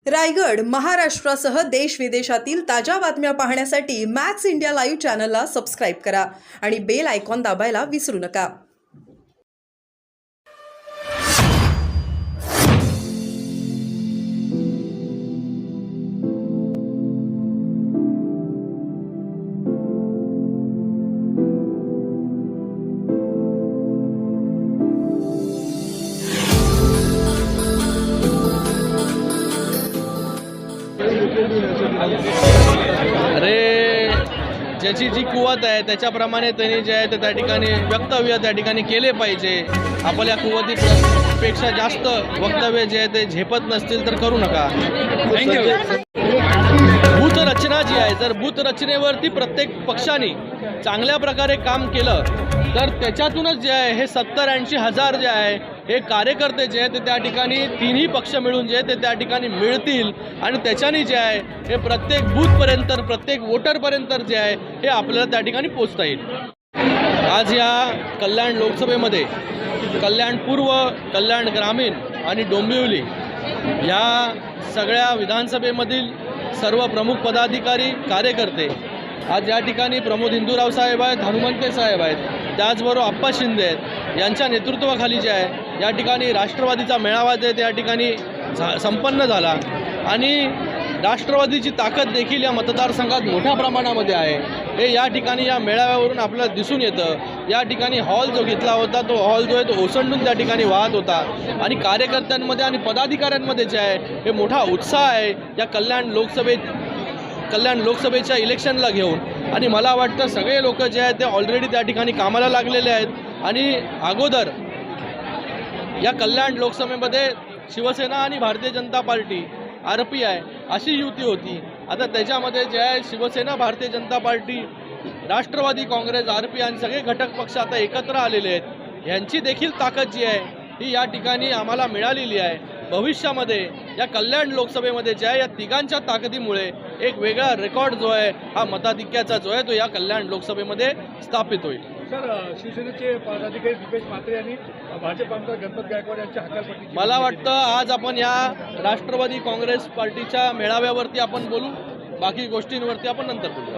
रायगड, महाराष्ट्रासह देश विदेशातील ताज्या बातम्या पाहण्यासाठी मॅक्स इंडिया लाईव्ह चॅनलला सबस्क्राईब करा आणि बेल आयकॉन दाबायला विसरू नका. अरे ज्याची जी कुवत आहे त्याच्याप्रमाणे त्यांनी जे आहे ते त्या ठिकाणी वक्तव्य त्या ठिकाणी केले पाहिजे. आपल्या कुवतीपेक्षा जास्त वक्तव्य जे आहे ते झेपत नसतील तर करू नका. बूथ रचना जी आहे, जर बूथ रचनेवरती प्रत्येक पक्षाने चांगल्या प्रकारे काम केलं तर त्याच्यातूनच जे आहे हे 70-80 हजार जे आहे हे कार्यकर्ते जे आहे ते त्या ठिकाणी तिन्ही पक्ष मिळून जे ते त्या ठिकाणी मिळतील आणि त्याच्याने जे आहे हे प्रत्येक बूथपर्यंत प्रत्येक वोटरपर्यंत जे आहे हे आपल्याला त्या ठिकाणी पोचता येईल. आज या कल्याण लोकसभेमध्ये कल्याण पूर्व, कल्याण ग्रामीण आणि डोंबिवली या सगळ्या विधानसभेमधील सर्व प्रमुख पदाधिकारी कार्यकर्ते आज या ठिकाणी प्रमोद हिंदूराव साहेब आहेत, हनुमंते साहेब आहेत, त्याचबरोबर आप्पा शिंदे आहेत यांच्या नेतृत्वाखाली जे आहे या ठिकाणी राष्ट्रवादीचा मेळावा जे त्या ठिकाणी संपन्न झाला आणि राष्ट्रवादीची ताकद देखील या मतदारसंघात मोठ्या प्रमाणामध्ये आहे. हे या ठिकाणी या मेळाव्यावरून आपल्याला दिसून येतं. या ठिकाणी हॉल जो घेतला होता तो हॉल जो आहे तो ओसंडून त्या ठिकाणी वाहत होता आणि कार्यकर्त्यांमध्ये आणि पदाधिकाऱ्यांमध्ये जे आहे हे मोठा उत्साह आहे या कल्याण लोकसभेच्या इलेक्शनला घेऊन. आणि मला वाटतं सगळे लोक जे आहेत ते ऑलरेडी त्या ठिकाणी कामाला लागलेले आहेत आणि अगोदर या कल्याण लोकसभेमध्ये शिवसेना आणि भारतीय जनता पार्टी RPI अशी युती होती. आता त्याच्यामध्ये जे आहे शिवसेना, भारतीय जनता पार्टी, राष्ट्रवादी काँग्रेस, RPI आणि सगळे घटक पक्ष आता एकत्र आलेले आहेत. यांची देखील ताकद जी आहे ही या ठिकाणी आम्हाला मिळालेली आहे. भविष्यामध्ये या कल्याण लोकसभेमध्ये जे आहे या तिघांच्या ताकदीमुळे एक वेगळा रेकॉर्ड जो आहे हा मताधिक्याचा जो आहे तो या कल्याण लोकसभेमध्ये स्थापित होईल. सर, शिवसेनेचे पदाधिकारी दीपेश म्हात्रे यांनी भाजप आमदार गणपत गायकवाड यांच्या हकालपट्टी. मला वाटतं आज आपण या राष्ट्रवादी काँग्रेस पार्टीच्या मेळाव्यावरती आपण बोलू, बाकी गोष्टींवरती आपण नंतर बोलू.